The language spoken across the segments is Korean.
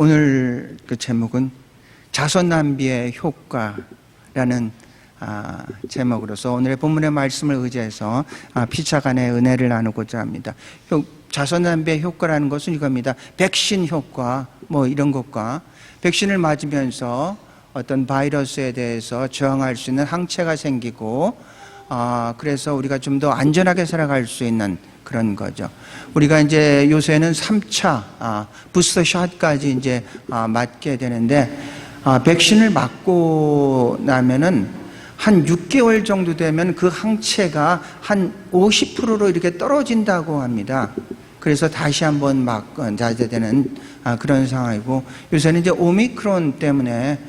오늘 그 제목은 자선 낭비의 효과라는 제목으로서 오늘의 본문의 말씀을 의지해서 피차간의 은혜를 나누고자 합니다. 자선 낭비의 효과라는 것은 이겁니다. 백신 효과 뭐 이런 것과 백신을 맞으면서 어떤 바이러스에 대해서 저항할 수 있는 항체가 생기고 그래서 우리가 좀 더 안전하게 살아갈 수 있는 그런 거죠. 우리가 이제 요새는 3차 부스터 샷까지 이제 맞게 되는데 백신을 맞고 나면은 한 6개월 정도 되면 그 항체가 한 50%로 이렇게 떨어진다고 합니다. 그래서 다시 한번 맞아야 되는 그런 상황이고, 요새는 이제 오미크론 때문에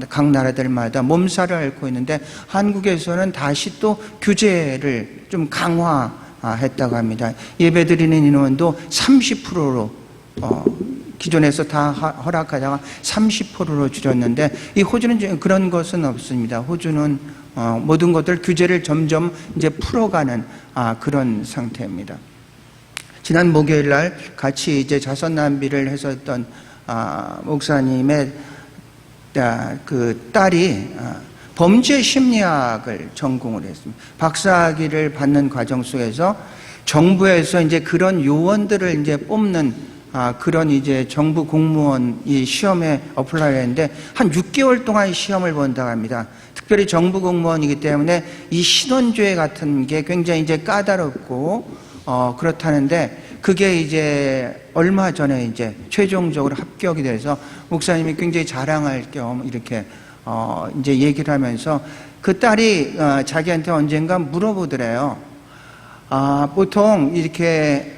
각 나라들마다 몸살을 앓고 있는데 한국에서는 다시 또 규제를 좀 강화했다고 합니다. 예배드리는 인원도 30%로 기존에서 다 허락하다가 30%로 줄였는데, 이 호주는 그런 것은 없습니다. 호주는 모든 것들 규제를 점점 이제 풀어가는 그런 상태입니다. 지난 목요일 날 같이 이제 자선 낭비를 했었던 목사님의 그 딸이 범죄 심리학을 전공을 했습니다. 박사학위를 받는 과정 속에서 정부에서 이제 그런 요원들을 이제 뽑는 그런 이제 정부 공무원이 시험에 어플라이를 했는데 한 6개월 동안 시험을 본다고 합니다. 특별히 정부 공무원이기 때문에 이 신원조회 같은 게 굉장히 이제 까다롭고 그렇다는데, 그게 이제 얼마 전에 이제 최종적으로 합격이 돼서 목사님이 굉장히 자랑할 겸 이렇게 이제 얘기를 하면서 그 딸이 자기한테 언젠가 물어보더래요. 보통 이렇게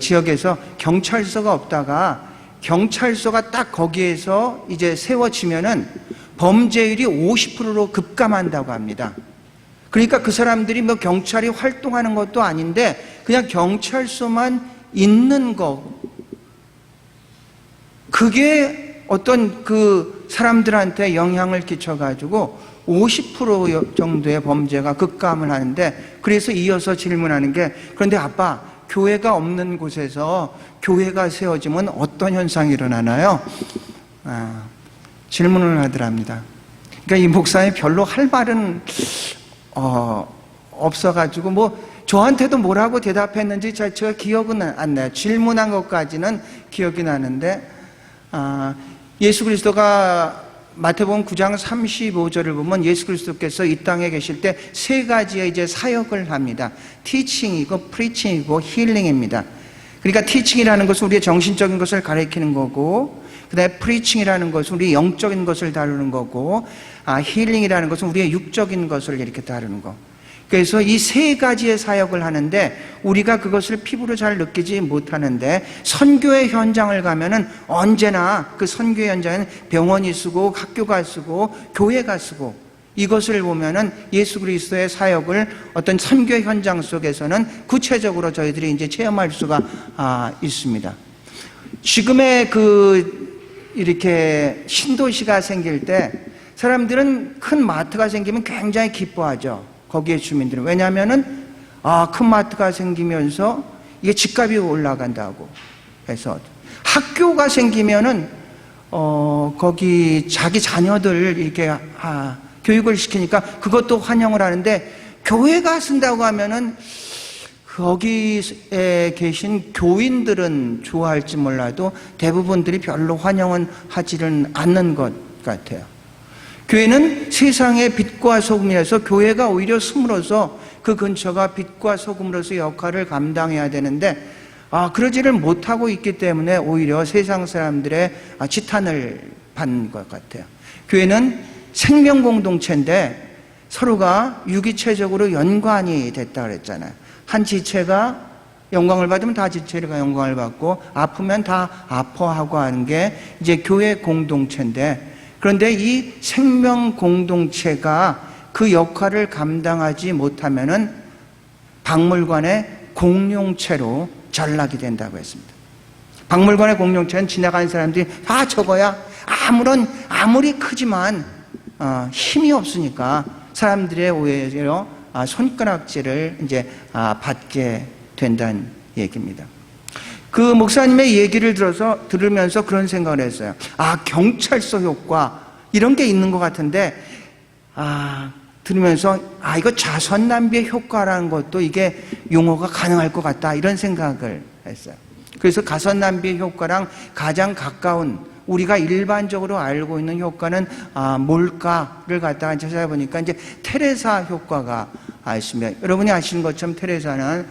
지역에서 경찰서가 없다가 경찰서가 딱 거기에서 이제 세워지면은 범죄율이 50%로 급감한다고 합니다. 그러니까 그 사람들이 뭐 경찰이 활동하는 것도 아닌데 그냥 경찰서만 있는 거, 그게 어떤 그 사람들한테 영향을 끼쳐가지고 50% 정도의 범죄가 급감을 하는데, 그래서 이어서 질문하는 게, 그런데 아빠, 교회가 없는 곳에서 교회가 세워지면 어떤 현상이 일어나나요? 질문을 하더랍니다. 그러니까 이 목사님 별로 할 말은 없어가지고 뭐 저한테도 뭐라고 대답했는지 제가 기억은 안 나요. 질문한 것까지는 기억이 나는데, 예수 그리스도가 마태복음 9장 35절을 보면 예수 그리스도께서 이 땅에 계실 때 세 가지의 이제 사역을 합니다. 티칭이고 프리칭이고 힐링입니다. 그러니까 티칭이라는 것은 우리의 정신적인 것을 가르치는 거고, 그다음에 프리칭이라는 것은 우리 영적인 것을 다루는 거고, 힐링이라는 것은 우리의 육적인 것을 이렇게 다루는 거. 그래서 이 세 가지의 사역을 하는데 우리가 그것을 피부로 잘 느끼지 못하는데, 선교의 현장을 가면은 언제나 그 선교의 현장에는 병원이 쓰고 학교가 쓰고 교회가 쓰고, 이것을 보면은 예수 그리스도의 사역을 어떤 선교 현장 속에서는 구체적으로 저희들이 이제 체험할 수가 있습니다. 지금의 이렇게 신도시가 생길 때 사람들은 큰 마트가 생기면 굉장히 기뻐하죠. 거기에 주민들은. 왜냐하면은 큰 마트가 생기면서 이게 집값이 올라간다고 해서, 학교가 생기면은 거기 자기 자녀들 이렇게 교육을 시키니까 그것도 환영을 하는데, 교회가 쓴다고 하면은 거기에 계신 교인들은 좋아할지 몰라도 대부분들이 별로 환영은 하지는 않는 것 같아요. 교회는 세상의 빛과 소금이라서 교회가 오히려 숨으로써 그 근처가 빛과 소금으로서 역할을 감당해야 되는데 그러지를 못하고 있기 때문에 오히려 세상 사람들의 지탄을 받는 것 같아요. 교회는 생명 공동체인데 서로가 유기체적으로 연관이 됐다 그랬잖아요. 한 지체가 영광을 받으면 다 지체가 영광을 받고, 아프면 다 아파하고 하는 게 이제 교회 공동체인데, 그런데 이 생명 공동체가 그 역할을 감당하지 못하면은 박물관의 공용체로 전락이 된다고 했습니다. 박물관의 공용체는 지나가는 사람들이 저거야 아무리 크지만 힘이 없으니까 사람들의 오히려 손가락질을 이제 받게 된다는 얘기입니다. 그 목사님의 얘기를 들으면서 그런 생각을 했어요. 아, 경찰서 효과 이런 게 있는 것 같은데, 들으면서 이거 자선 낭비의 효과라는 것도 이게 용어가 가능할 것 같다, 이런 생각을 했어요. 그래서 가선 낭비의 효과랑 가장 가까운 우리가 일반적으로 알고 있는 효과는 뭘까를 갖다가 찾아보니까 이제 테레사 효과가 있습니다. 여러분이 아시는 것처럼 테레사는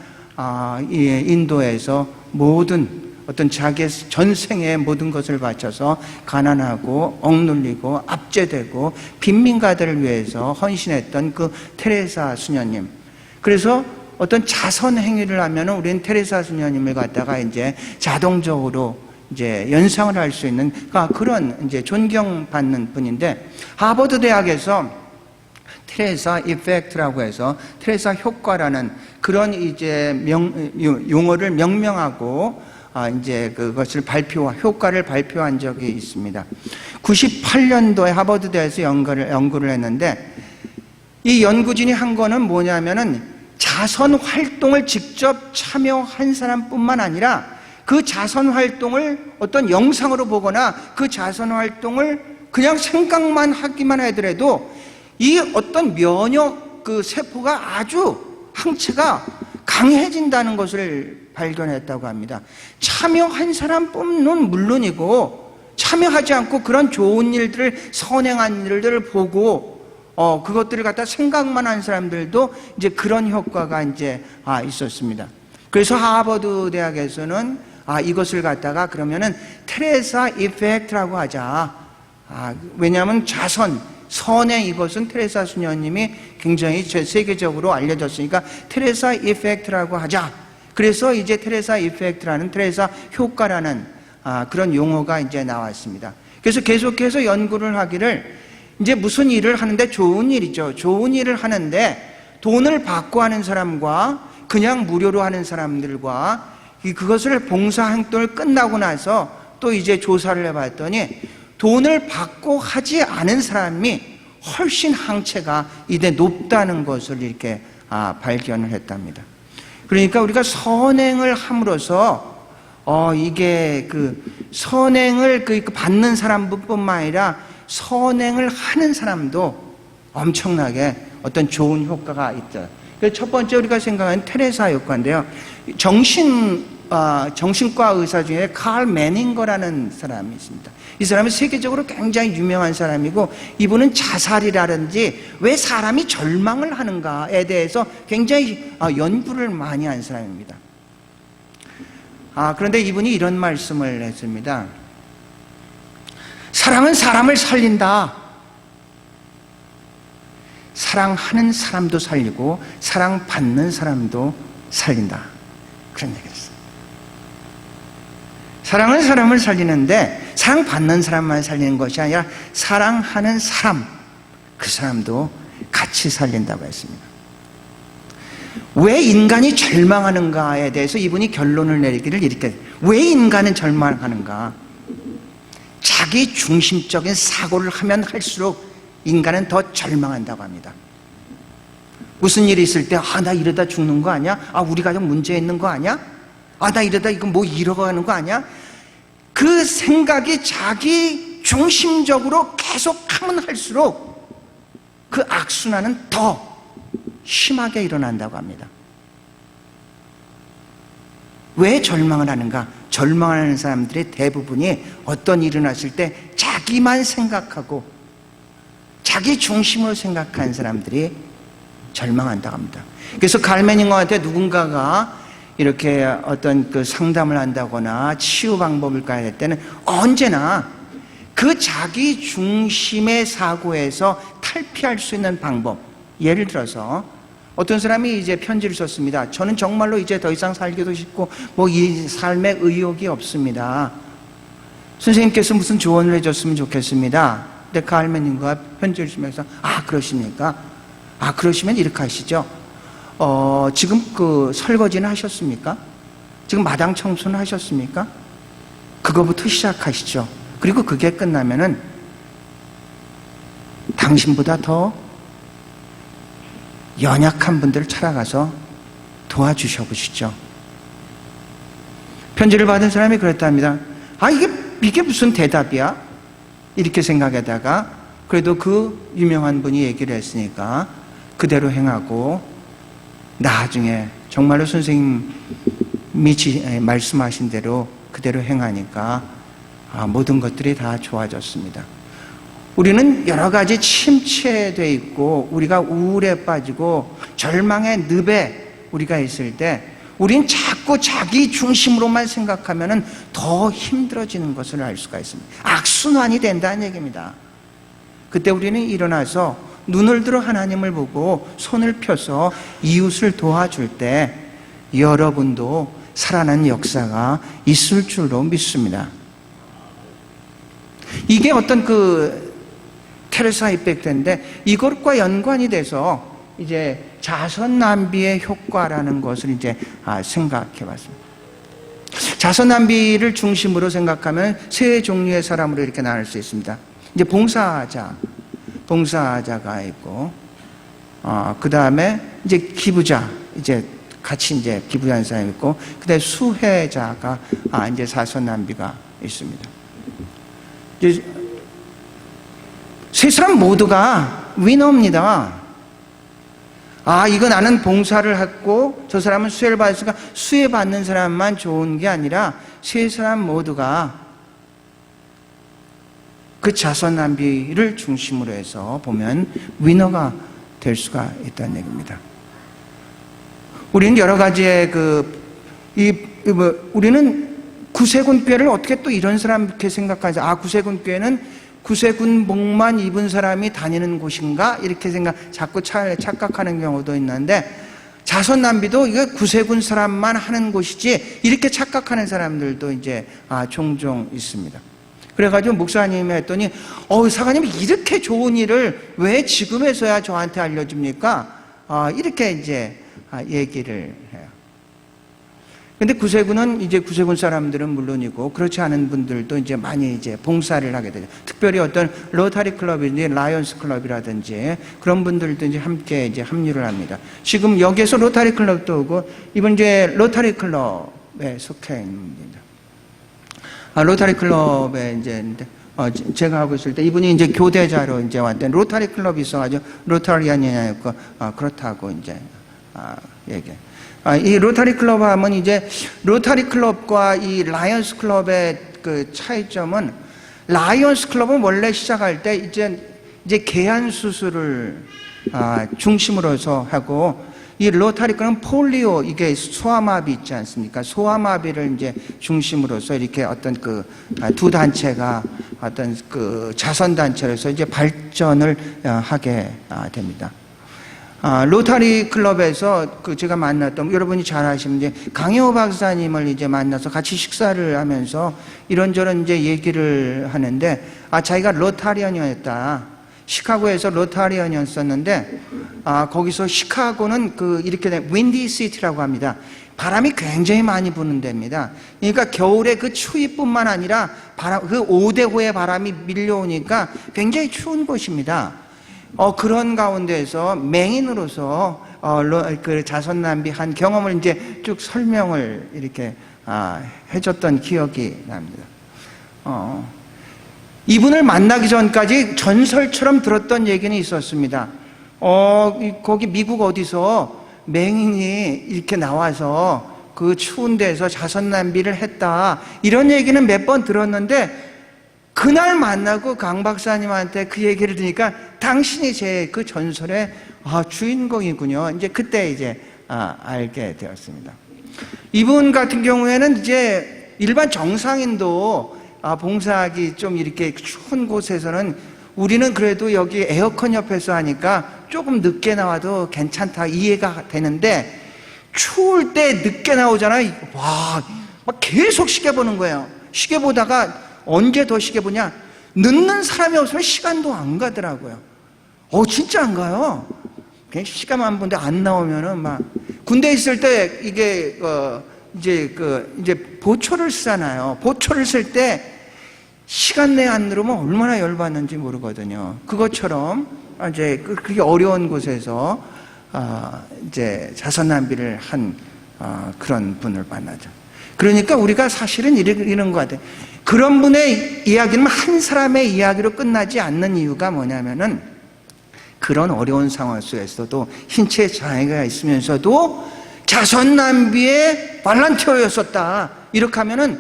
인도에서 모든 어떤 자기의 전생의 모든 것을 바쳐서 가난하고 억눌리고 압제되고 빈민가들을 위해서 헌신했던 그 테레사 수녀님. 그래서 어떤 자선 행위를 하면 우리는 테레사 수녀님을 갖다가 이제 자동적으로 이제 연상을 할 수 있는 그런 이제 존경받는 분인데, 하버드 대학에서 테레사 이펙트라고 해서 테레사 효과라는 그런 이제 용어를 명명하고 이제 그것을 효과를 발표한 적이 있습니다. 98년도에 하버드 대학에서 연구를 했는데, 이 연구진이 한 거는 뭐냐면은 자선 활동을 직접 참여한 사람뿐만 아니라 그 자선 활동을 어떤 영상으로 보거나 그 자선 활동을 그냥 생각만 하기만 하더라도 이 어떤 면역 세포가 아주 항체가 강해진다는 것을 발견했다고 합니다. 참여한 사람뿐은 물론이고 참여하지 않고 그런 좋은 일들을, 선행한 일들을 보고 그것들을 갖다 생각만 한 사람들도 이제 그런 효과가 이제 있었습니다. 그래서 하버드 대학에서는 이것을 갖다가 그러면은 테레사 이펙트라고 하자. 왜냐하면 자선, 선행, 이것은 테레사 수녀님이 굉장히 세계적으로 알려졌으니까 테레사 이펙트라고 하자. 그래서 이제 테레사 이펙트라는, 테레사 효과라는 그런 용어가 이제 나왔습니다. 그래서 계속해서 연구를 하기를, 이제 무슨 일을 하는데, 좋은 일이죠. 좋은 일을 하는데 돈을 받고 하는 사람과 그냥 무료로 하는 사람들과 그것을 봉사활동을 끝나고 나서 또 이제 조사를 해봤더니 돈을 받고 하지 않은 사람이 훨씬 항체가 이제 높다는 것을 이렇게 발견을 했답니다. 그러니까 우리가 선행을 함으로써 이게 선행을 받는 사람뿐만 아니라 선행을 하는 사람도 엄청나게 어떤 좋은 효과가 있죠. 첫 번째 우리가 생각하는 테레사 효과인데요. 정신과 의사 중에 칼 매닝거라는 사람이 있습니다. 이 사람은 세계적으로 굉장히 유명한 사람이고, 이분은 자살이라든지 왜 사람이 절망을 하는가에 대해서 굉장히 연구를 많이 한 사람입니다. 그런데 이분이 이런 말씀을 했습니다. 사랑은 사람을 살린다. 사랑하는 사람도 살리고 사랑받는 사람도 살린다. 그런 얘기를 했어요. 사랑은 사람을 살리는데 사랑받는 사람만 살리는 것이 아니라 사랑하는 사람, 그 사람도 같이 살린다고 했습니다. 왜 인간이 절망하는가에 대해서 이분이 결론을 내리기를 이렇게, 왜 인간은 절망하는가? 자기 중심적인 사고를 하면 할수록 인간은 더 절망한다고 합니다. 무슨 일이 있을 때, 나 이러다 죽는 거 아니야? 우리 가족 문제 있는 거 아니야? 나 이러다 이거 뭐 잃어가는 거 아니야? 그 생각이 자기 중심적으로 계속 하면 할수록 그 악순환은 더 심하게 일어난다고 합니다. 왜 절망을 하는가? 절망하는 사람들의 대부분이 어떤 일이 일어났을 때 자기만 생각하고 자기 중심으로 생각하는 사람들이 절망한다고 합니다. 그래서 갈매닝어한테 누군가가 이렇게 어떤 상담을 한다거나 치유 방법을 가야 할 때는 언제나 그 자기 중심의 사고에서 탈피할 수 있는 방법, 예를 들어서 어떤 사람이 이제 편지를 썼습니다. 저는 정말로 이제 더 이상 살기도 싶고 이 삶에 의욕이 없습니다. 선생님께서 무슨 조언을 해줬으면 좋겠습니다. 근데 갈매님과 편지를 쓰면서 그러십니까? 그러시면 이렇게 하시죠. 지금 설거지는 하셨습니까? 지금 마당 청소는 하셨습니까? 그거부터 시작하시죠. 그리고 그게 끝나면은 당신보다 더 연약한 분들을 찾아가서 도와주셔 보시죠. 편지를 받은 사람이 그랬답니다. 아, 이게 무슨 대답이야? 이렇게 생각하다가 그래도 그 유명한 분이 얘기를 했으니까 그대로 행하고 나중에 정말로 선생님이 말씀하신 대로 그대로 행하니까 모든 것들이 다 좋아졌습니다. 우리는 여러 가지 침체되어 있고 우리가 우울에 빠지고 절망의 늪에 우리가 있을 때 우린 자꾸 자기 중심으로만 생각하면 더 힘들어지는 것을 알 수가 있습니다. 악순환이 된다는 얘기입니다. 그때 우리는 일어나서 눈을 들어 하나님을 보고 손을 펴서 이웃을 도와줄 때 여러분도 살아나는 역사가 있을 줄로 믿습니다. 이게 어떤 테레사 이펙트인데 이것과 연관이 돼서 이제 자선 낭비의 효과라는 것을 이제 생각해 봤습니다. 자선 낭비를 중심으로 생각하면 세 종류의 사람으로 이렇게 나눌 수 있습니다. 이제 봉사자가 있고, 그 다음에 이제 기부자, 이제 같이 이제 기부하는 사람이 있고, 그 다음에 수혜자가 이제 자선 낭비가 있습니다. 이제 세 사람 모두가 위너입니다. 이거 나는 봉사를 했고 저 사람은 수혜를 받았으니까 수혜 받는 사람만 좋은 게 아니라 세 사람 모두가 그 자선 낭비를 중심으로 해서 보면 위너가 될 수가 있다는 얘기입니다. 우리는 여러 가지의 우리는 구세군 교회를 어떻게 또 이런 사람 이렇게 생각하지? 구세군 교회는 구세군복만 입은 사람이 다니는 곳인가? 이렇게 자꾸 착각하는 경우도 있는데, 자선 낭비도 이거 구세군 사람만 하는 곳이지, 이렇게 착각하는 사람들도 이제 종종 있습니다. 그래가지고 목사님이 했더니, 사관님이 이렇게 좋은 일을 왜 지금에서야 저한테 알려줍니까? 이렇게 이제 얘기를 해요. 근데 구세군은 이제 구세군 사람들은 물론이고 그렇지 않은 분들도 이제 많이 이제 봉사를 하게 되죠. 특별히 어떤 로타리 클럽이든지 라이언스 클럽이라든지 그런 분들도 이제 함께 이제 합류를 합니다. 지금 여기에서 로타리 클럽도 오고 이번 이제 로타리 클럽에 속해 있는 분입니다. 로타리 클럽에 이제 제가 하고 있을 때 이분이 이제 교대자로 이제 왔던 로타리 클럽이 있어가지고 로타리안이었고 그렇다고 이제 얘기해. 이 로타리 클럽 하면 이제 로타리 클럽과 이 라이언스 클럽의 그 차이점은, 라이언스 클럽은 원래 시작할 때 이제 개안 수술을 중심으로 해서 하고, 이 로타리 클럽은 폴리오, 이게 소아마비 있지 않습니까? 소아마비를 이제 중심으로서 이렇게 어떤 두 단체가 어떤 자선 단체로서 이제 발전을 하게 됩니다. 로타리 클럽에서 제가 만났던, 여러분이 잘 아시면 이제 강효 박사님을 이제 만나서 같이 식사를 하면서 이런저런 이제 얘기를 하는데, 자기가 로타리언이었다. 시카고에서 로타리언이었었는데, 거기서 시카고는 이렇게 된 윈디 시티라고 합니다. 바람이 굉장히 많이 부는 데입니다. 그러니까 겨울에 그 추위뿐만 아니라 그 5대5의 바람이 밀려오니까 굉장히 추운 곳입니다. 그런 가운데에서 맹인으로서 자선 낭비한 경험을 이제 쭉 설명을 이렇게 해줬던 기억이 납니다. 이분을 만나기 전까지 전설처럼 들었던 얘기는 있었습니다. 거기 미국 어디서 맹인이 이렇게 나와서 그 추운 데서 자선 낭비를 했다, 이런 얘기는 몇 번 들었는데, 그날 만나고 강 박사님한테 그 얘기를 들으니까 당신이 제 그 전설의 주인공이군요. 이제 그때 이제 알게 되었습니다. 이분 같은 경우에는 이제 일반 정상인도 봉사하기 좀 이렇게 추운 곳에서는 우리는 그래도 여기 에어컨 옆에서 하니까 조금 늦게 나와도 괜찮다, 이해가 되는데, 추울 때 늦게 나오잖아요. 막 계속 시계 보는 거예요. 시계 보다가 언제 더 시계 보냐? 늦는 사람이 없으면 시간도 안 가더라고요. 진짜 안 가요. 그냥 시간만 보는데 안 나오면은 막, 군대에 있을 때 이게 이제 보초를 쓰잖아요. 보초를 쓸 때 시간 내에 안 누르면 얼마나 열받는지 모르거든요. 그것처럼 이제 그게 어려운 곳에서 이제 자선 낭비를 한 그런 분을 만나죠. 그러니까 우리가 사실은 이런 것 같아요. 그런 분의 이야기는 한 사람의 이야기로 끝나지 않는 이유가 뭐냐면은 그런 어려운 상황 속에서도 신체 장애가 있으면서도 자선 낭비의 발란티어였었다. 이렇게 하면은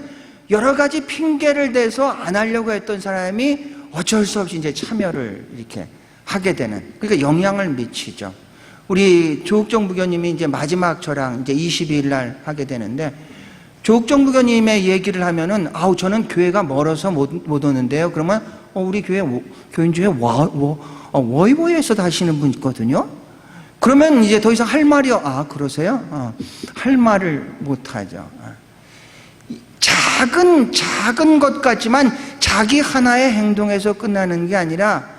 여러 가지 핑계를 대서 안 하려고 했던 사람이 어쩔 수 없이 이제 참여를 이렇게 하게 되는, 그러니까 영향을 미치죠. 우리 조국정 부교님이 이제 마지막 저랑 이제 22일 날 하게 되는데, 조국정 부교님의 얘기를 하면은 저는 교회가 멀어서 못 오는데요. 그러면 우리 교회 교인 중에 워이워이에서 다시는 분 있거든요. 그러면 이제 더 이상 할 말이 그러세요? 할 말을 못 하죠. 작은 것 같지만 자기 하나의 행동에서 끝나는 게 아니라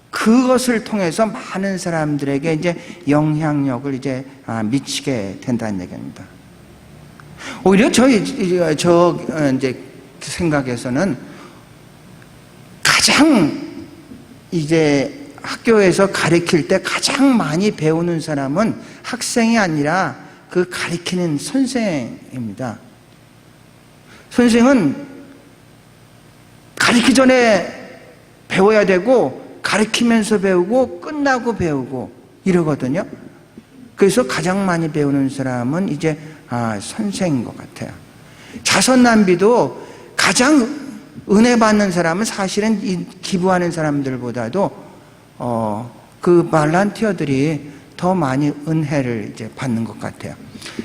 그것을 통해서 많은 사람들에게 이제 영향력을 이제 미치게 된다는 얘기입니다. 오히려 저 이제 생각에서는 가장 이제 학교에서 가르칠 때 가장 많이 배우는 사람은 학생이 아니라 그 가르치는 선생입니다. 선생은 가르치기 전에 배워야 되고 가르치면서 배우고 끝나고 배우고 이러거든요. 그래서 가장 많이 배우는 사람은 이제 선생인 것 같아요. 자선 낭비도 가장 은혜 받는 사람은 사실은 이 기부하는 사람들보다도 그 발란티어들이 더 많이 은혜를 이제 받는 것 같아요.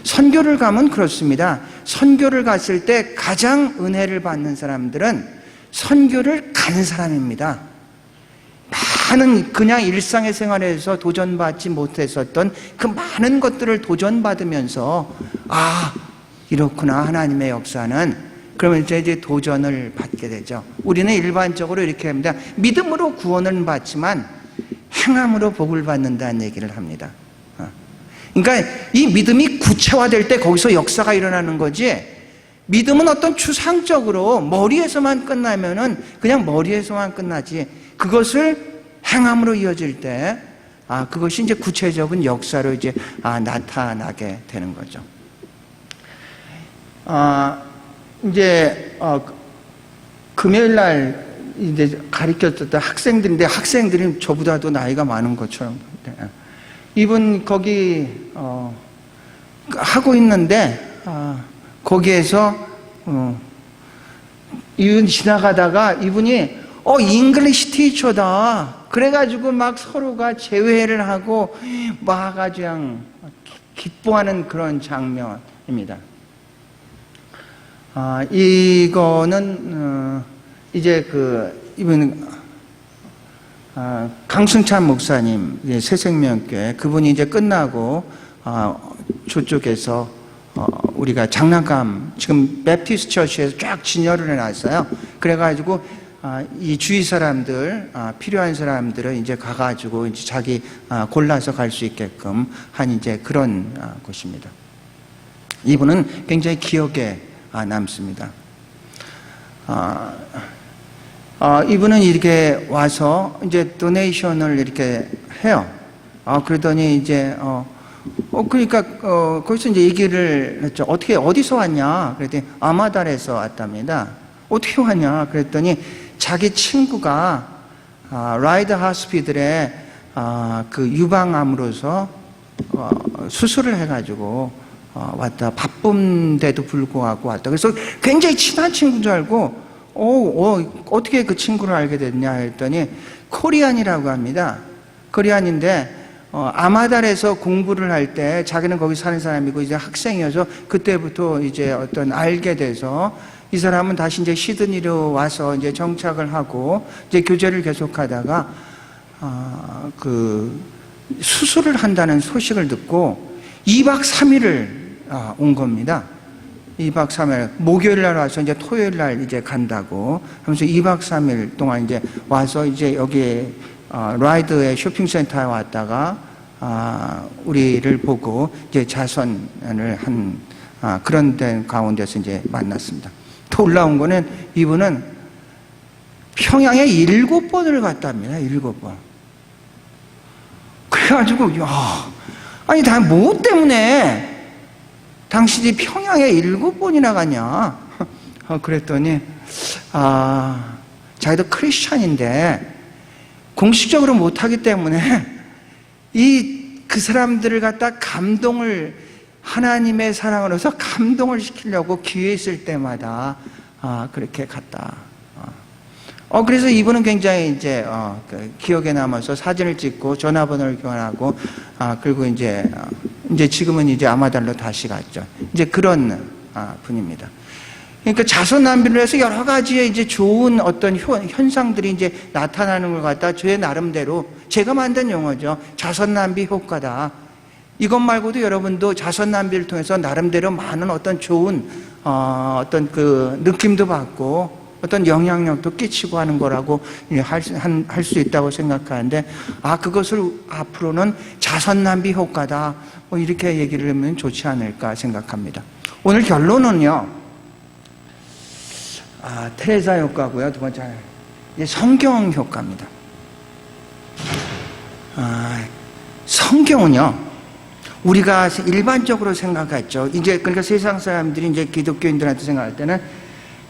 선교를 가면 그렇습니다. 선교를 갔을 때 가장 은혜를 받는 사람들은 선교를 간 사람입니다. 많은 그냥 일상의 생활에서 도전받지 못했었던 그 많은 것들을 도전받으면서 이렇구나 하나님의 역사는, 그러면 이제 도전을 받게 되죠. 우리는 일반적으로 이렇게 합니다. 믿음으로 구원은 받지만 행함으로 복을 받는다는 얘기를 합니다. 그러니까 이 믿음이 구체화될 때 거기서 역사가 일어나는 거지, 믿음은 어떤 추상적으로 머리에서만 끝나면은 그냥 머리에서만 끝나지, 그것을 행함으로 이어질 때 그것이 이제 구체적인 역사로 이제 나타나게 되는 거죠. 이제 금요일 날 이제 가르쳤던 학생들인데, 학생들이 저보다도 나이가 많은 것처럼, 이분 거기 하고 있는데 거기에서 이분 지나가다가 이분이 잉글리시 티처다 그래가지고 막 서로가 제외를 하고 막 아주 그냥 기뻐하는 그런 장면입니다. 이거는 이제 이분 강승찬 목사님, 새생명교회, 그분이 이제 끝나고 저쪽에서 우리가 장난감, 지금 베프티스트 처치에서 쫙 진열을 해놨어요. 그래가지고 이 주위 사람들, 필요한 사람들은 이제 가가지고 이제 자기 골라서 갈 수 있게끔 한 이제 그런 곳입니다. 이분은 굉장히 기억에 남습니다. 이분은 이렇게 와서 이제 도네이션을 이렇게 해요. 그러더니 이제 그러니까 거기서 이제 얘기를 했죠. 어디서 왔냐? 그랬더니 아마달에서 왔답니다. 어떻게 왔냐? 그랬더니 자기 친구가 라이드 하스피들에 그 유방암으로서 수술을 해가지고 왔다. 바쁜데도 불구하고 왔다. 그래서 굉장히 친한 친구인 줄 알고 어떻게 그 친구를 알게 됐냐 했더니 코리안이라고 합니다. 코리안인데 아마달에서 공부를 할 때 자기는 거기 사는 사람이고 이제 학생이어서 그때부터 이제 알게 돼서 이 사람은 다시 이제 시드니로 와서 이제 정착을 하고 이제 교제를 계속하다가 그 수술을 한다는 소식을 듣고 2박 3일을 온 겁니다. 2박 3일, 목요일 날 와서 이제 토요일 날 이제 간다고 하면서 2박 3일 동안 이제 와서 이제 여기 라이드의 쇼핑센터에 왔다가 우리를 보고 이제 자선을 한 그런 데 가운데서 이제 만났습니다. 또 올라온 거는 이분은 평양에 7번을 갔답니다. 7번. 그래가지고 아니 다 뭐 때문에 당신이 평양에 7번이나 갔냐? 그랬더니 자기도 크리스찬인데 공식적으로 못하기 때문에 그 사람들을 갖다 하나님의 사랑으로서 감동을 시키려고 기회 있을 때마다 그렇게 갔다. 그래서 이분은 굉장히 이제 기억에 남아서 사진을 찍고 전화번호를 교환하고 그리고 이제 지금은 이제 아마달로 다시 갔죠. 이제 그런 분입니다. 그러니까 자손 낭비를 해서 여러 가지의 이제 좋은 어떤 현상들이 이제 나타나는 걸 갖다 제 나름대로 제가 만든 용어죠. 자손 낭비 효과다. 이것 말고도 여러분도 자손 낭비를 통해서 나름대로 많은 어떤 좋은 어떤 그 느낌도 받고 어떤 영향력도 끼치고 하는 거라고 할 수 있다고 생각하는데 그것을 앞으로는 자손 낭비 효과다. 이렇게 얘기를 하면 좋지 않을까 생각합니다. 오늘 결론은요. 테레사 효과고요. 두 번째 성경 효과입니다. 성경은요, 우리가 일반적으로 생각했죠. 이제 그러니까 세상 사람들이 이제 기독교인들한테 생각할 때는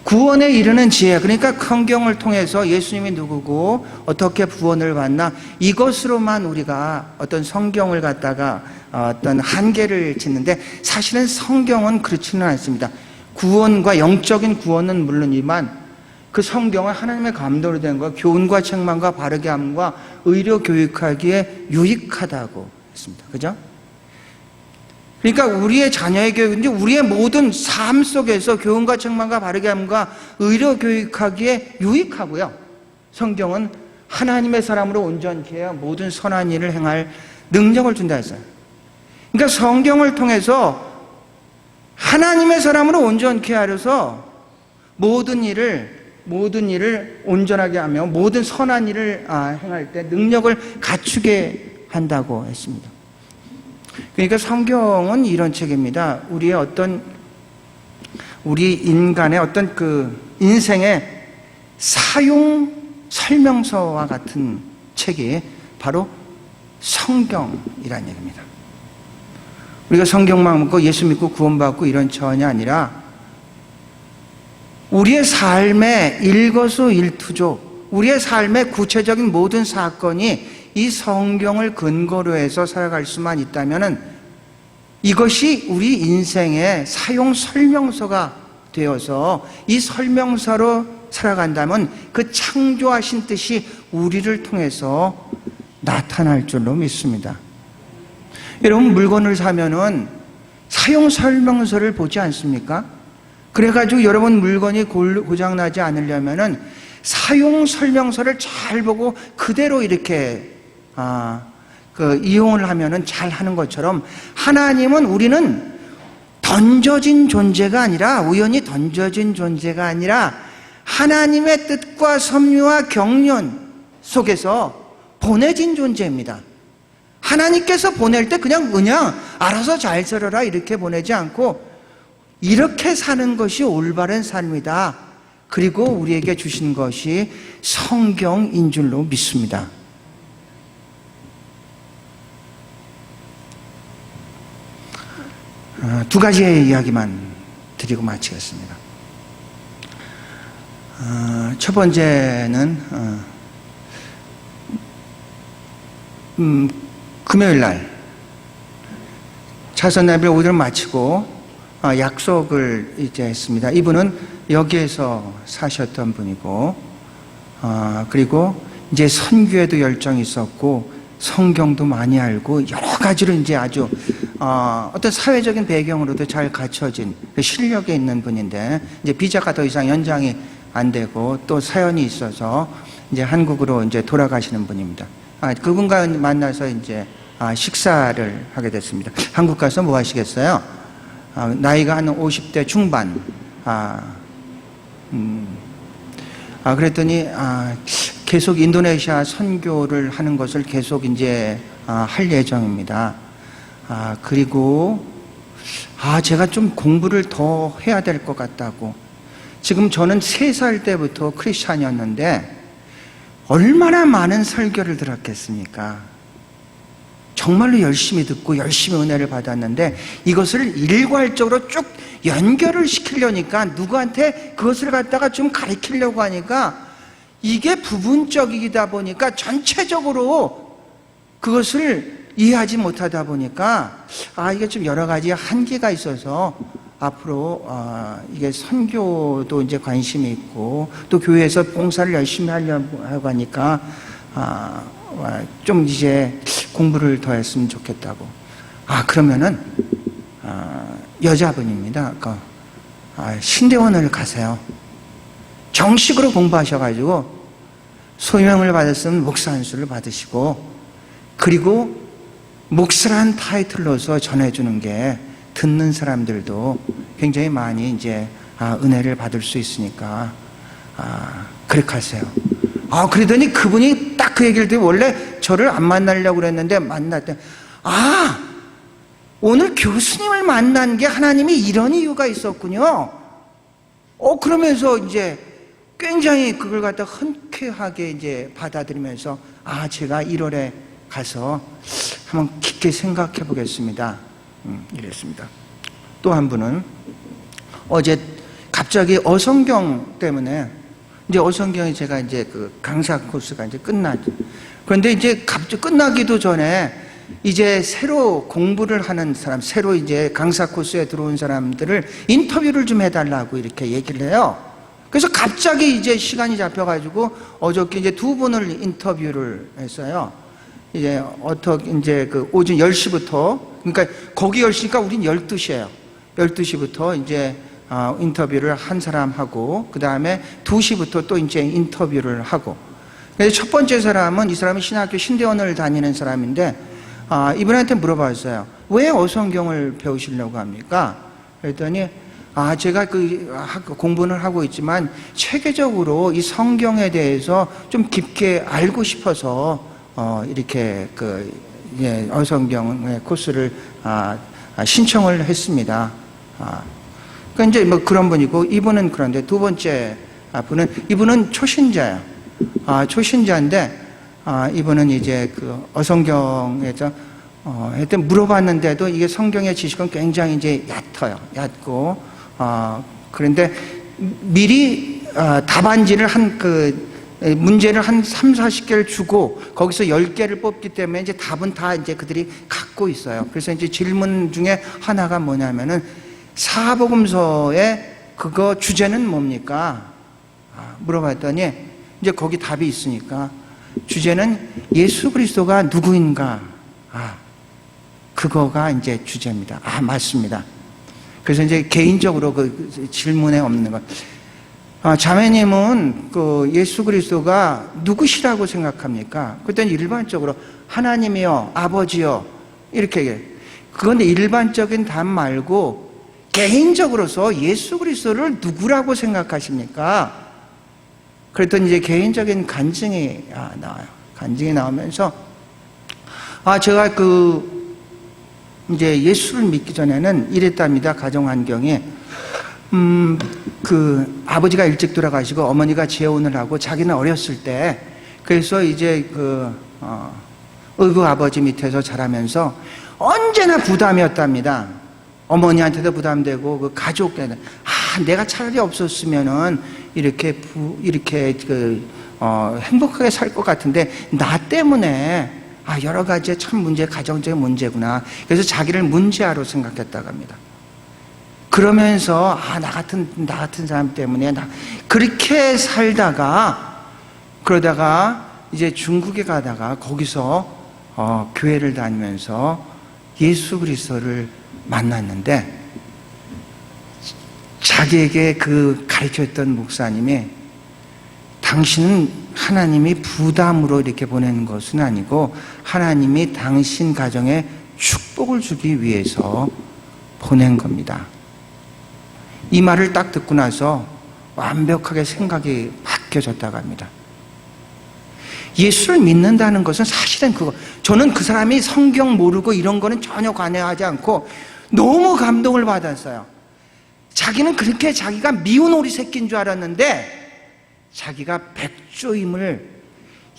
구원에 이르는 지혜, 그러니까 성경을 통해서 예수님이 누구고 어떻게 구원을 받나 이것으로만 우리가 어떤 성경을 갖다가 어떤 한계를 짓는데 사실은 성경은 그렇지는 않습니다. 구원과 영적인 구원은 물론이지만 그 성경은 하나님의 감동으로 된 것, 교훈과 책망과 바르게 함과 의료 교육하기에 유익하다고 했습니다. 그죠? 그러니까 우리의 자녀의 교육인지 우리의 모든 삶 속에서 교훈과 책망과 바르게 함과 의료 교육하기에 유익하고요. 성경은 하나님의 사람으로 온전케 하여 모든 선한 일을 행할 능력을 준다 했어요. 그러니까 성경을 통해서 하나님의 사람으로 온전케 하려서 모든 일을 온전하게 하며 모든 선한 일을 행할 때 능력을 갖추게 한다고 했습니다. 그러니까 성경은 이런 책입니다. 우리 인간의 어떤 그 인생의 사용 설명서와 같은 책이 바로 성경이라는 얘기입니다. 우리가 성경만 믿고 예수 믿고 구원받고 이런 차원이 아니라 우리의 삶의 일거수일투족, 우리의 삶의 구체적인 모든 사건이 이 성경을 근거로 해서 살아갈 수만 있다면 이것이 우리 인생의 사용 설명서가 되어서 이 설명서로 살아간다면 그 창조하신 뜻이 우리를 통해서 나타날 줄로 믿습니다. 여러분, 물건을 사면은 사용 설명서를 보지 않습니까? 그래가지고 여러분 물건이 고장나지 않으려면은 사용 설명서를 잘 보고 그대로 이렇게 이용을 하면은 잘 하는 것처럼 하나님은 우리는 던져진 존재가 아니라 우연히 던져진 존재가 아니라 하나님의 뜻과 섭리와 경륜 속에서 보내진 존재입니다. 하나님께서 보낼 때 그냥 알아서 잘 살아라 이렇게 보내지 않고 이렇게 사는 것이 올바른 삶이다. 그리고 우리에게 주신 것이 성경인 줄로 믿습니다. 두 가지의 이야기만 드리고 마치겠습니다. 첫 번째는 금요일 날 자선나비를 오늘 마치고 약속을 이제 했습니다. 이분은 여기에서 사셨던 분이고 그리고 이제 선교에도 열정이 있었고 성경도 많이 알고 여러 가지로 이제 아주 어떤 사회적인 배경으로도 잘 갖춰진 실력이 있는 분인데 이제 비자가 더 이상 연장이 안 되고 또 사연이 있어서 이제 한국으로 이제 돌아가시는 분입니다. 그분과 만나서 이제 식사를 하게 됐습니다. 한국 가서 뭐 하시겠어요? 나이가 한 50대 중반. 그랬더니 계속 인도네시아 선교를 하는 것을 계속 이제 할 예정입니다. 그리고 제가 좀 공부를 더 해야 될 것 같다고. 지금 저는 3살 때부터 크리스찬이었는데 얼마나 많은 설교를 들었겠습니까? 정말로 열심히 듣고 열심히 은혜를 받았는데 이것을 일괄적으로 쭉 연결을 시키려니까 누구한테 그것을 갖다가 좀 가르치려고 하니까 이게 부분적이다 보니까 전체적으로 그것을 이해하지 못하다 보니까 이게 좀 여러 가지 한계가 있어서 앞으로 이게 선교도 이제 관심이 있고 또 교회에서 봉사를 열심히 하려고 하니까 좀 이제 공부를 더 했으면 좋겠다고. 그러면은 여자분입니다. 신대원을 가세요. 정식으로 공부하셔가지고 소명을 받았으면 목사 안수를 받으시고 그리고 목사란 타이틀로서 전해주는 게 듣는 사람들도 굉장히 많이 이제 은혜를 받을 수 있으니까 그렇게 하세요. 그러더니 그분이 딱 그 얘기를 듣고 원래 저를 안 만나려고 그랬는데 만났더니 오늘 교수님을 만난 게 하나님이 이런 이유가 있었군요. 그러면서 이제 굉장히 그걸 갖다 흔쾌하게 이제 받아들이면서 제가 1월에 가서 한번 깊게 생각해 보겠습니다. 이랬습니다. 또 한 분은 어제 갑자기 어성경 때문에 이제 어성경이 제가 이제 그 강사 코스가 이제 끝나죠. 그런데 이제 갑자기 끝나기도 전에 이제 새로 공부를 하는 사람, 새로 이제 강사 코스에 들어온 사람들을 인터뷰를 좀 해달라고 이렇게 얘기를 해요. 그래서 갑자기 이제 시간이 잡혀가지고 어저께 이제 2분을 인터뷰를 했어요. 이제 이제 그 오전 10시부터, 그러니까 거기 10시니까 우린 12시예요. 12시부터 이제 인터뷰를 한 사람하고 그 다음에 2시부터 또 이제 인터뷰를 하고. 그래서 첫 번째 사람은 이 사람이 신학교 신대원을 다니는 사람인데 이분한테 물어봤어요. 왜 어성경을 배우시려고 합니까? 그랬더니 제가 공부는 하고 있지만 체계적으로 이 성경에 대해서 좀 깊게 알고 싶어서 이렇게 어성경의 코스를 신청을 했습니다. 그러니까 이제 뭐 그런 분이고 이분은 그런데 두 번째 분은 이분은 초신자예요. 초신자인데 이분은 이제 그 어성경에서 하여튼 물어봤는데도 이게 성경의 지식은 굉장히 이제 얕고 그런데 미리 답안지를 문제를 한 3, 40개를 주고 거기서 10개를 뽑기 때문에 이제 답은 다 이제 그들이 갖고 있어요. 그래서 이제 질문 중에 하나가 뭐냐면은 사복음서의 그거 주제는 뭡니까? 물어봤더니 이제 거기 답이 있으니까 주제는 예수 그리스도가 누구인가? 그거가 이제 주제입니다. 맞습니다. 그래서 이제 개인적으로 그 질문에 없는 것. 자매님은 그 예수 그리스도가 누구시라고 생각합니까? 그랬더니 일반적으로 하나님이요, 아버지요 이렇게 얘기해요. 그건데 일반적인 답 말고 개인적으로서 예수 그리스도를 누구라고 생각하십니까? 그랬더니 이제 개인적인 간증이 나와요. 간증이 나오면서 제가 이제 예수를 믿기 전에는 이랬답니다. 가정 환경이 아버지가 일찍 돌아가시고 어머니가 재혼을 하고 자기는 어렸을 때 그래서 이제 의구 아버지 밑에서 자라면서 언제나 부담이었답니다. 어머니한테도 부담되고 그 가족에는 내가 차라리 없었으면은 이렇게 행복하게 살 것 같은데 나 때문에 여러 가지의 참 가정적인 문제구나. 그래서 자기를 문제아로 생각했다고 합니다. 그러면서 나 같은 사람 때문에 그렇게 살다가 그러다가 이제 중국에 가다가 거기서 교회를 다니면서 예수 그리스도를 만났는데 자기에게 가르쳤던 목사님이 당신은 하나님이 부담으로 이렇게 보내는 것은 아니고 하나님이 당신 가정에 축복을 주기 위해서 보낸 겁니다. 이 말을 딱 듣고 나서 완벽하게 생각이 바뀌어졌다고 합니다. 예수를 믿는다는 것은 사실은 저는 그 사람이 성경 모르고 이런 거는 전혀 관여하지 않고 너무 감동을 받았어요. 자기는 그렇게 자기가 미운 오리 새끼인 줄 알았는데 자기가 백조임을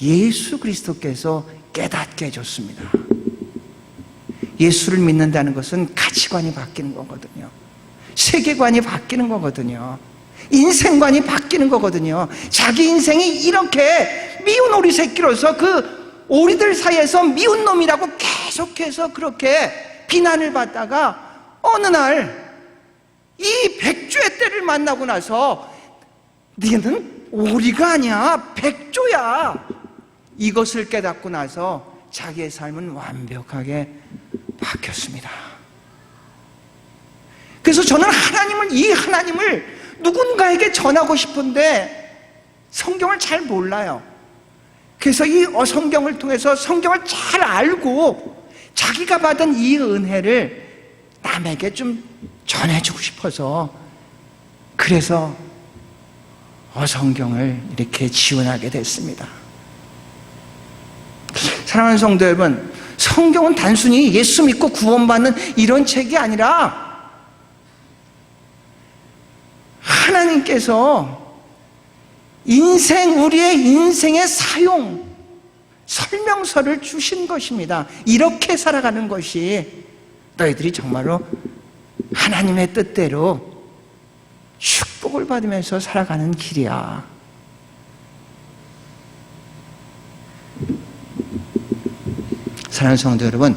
예수 그리스도께서 깨닫게 해줬습니다. 예수를 믿는다는 것은 가치관이 바뀌는 거거든요. 세계관이 바뀌는 거거든요. 인생관이 바뀌는 거거든요. 자기 인생이 이렇게 미운 오리 새끼로서 그 오리들 사이에서 미운 놈이라고 계속해서 그렇게 비난을 받다가 어느 날 이 백조의 때를 만나고 나서 너는 오리가 아니야, 백조야, 이것을 깨닫고 나서 자기의 삶은 완벽하게 바뀌었습니다. 그래서 저는 이 하나님을 누군가에게 전하고 싶은데 성경을 잘 몰라요. 그래서 이 성경을 통해서 성경을 잘 알고 자기가 받은 이 은혜를 남에게 좀 전해주고 싶어서, 그래서 성경을 이렇게 지원하게 됐습니다. 사랑하는 성도 여러분, 성경은 단순히 예수 믿고 구원받는 이런 책이 아니라 하나님께서 우리의 인생의 사용 설명서를 주신 것입니다. 이렇게 살아가는 것이 너희들이 정말로 하나님의 뜻대로 축복을 받으면서 살아가는 길이야. 사랑하는 성도 여러분,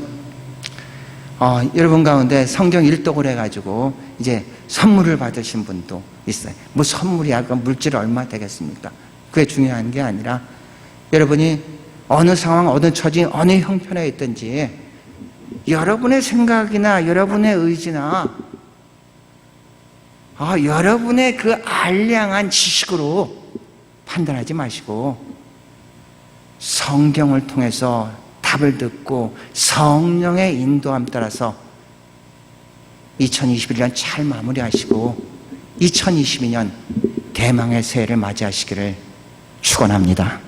여러분 가운데 성경 일독을 해가지고 이제 선물을 받으신 분도 있어요. 뭐 선물이야, 그 물질 얼마 되겠습니까? 그게 중요한 게 아니라 여러분이 어느 상황, 어느 처지, 어느 형편에 있든지 여러분의 생각이나 여러분의 의지나 여러분의 그 알량한 지식으로 판단하지 마시고 성경을 통해서 답을 듣고 성령의 인도함 따라서 2021년 잘 마무리하시고 2022년 대망의 새해를 맞이하시기를 축원합니다.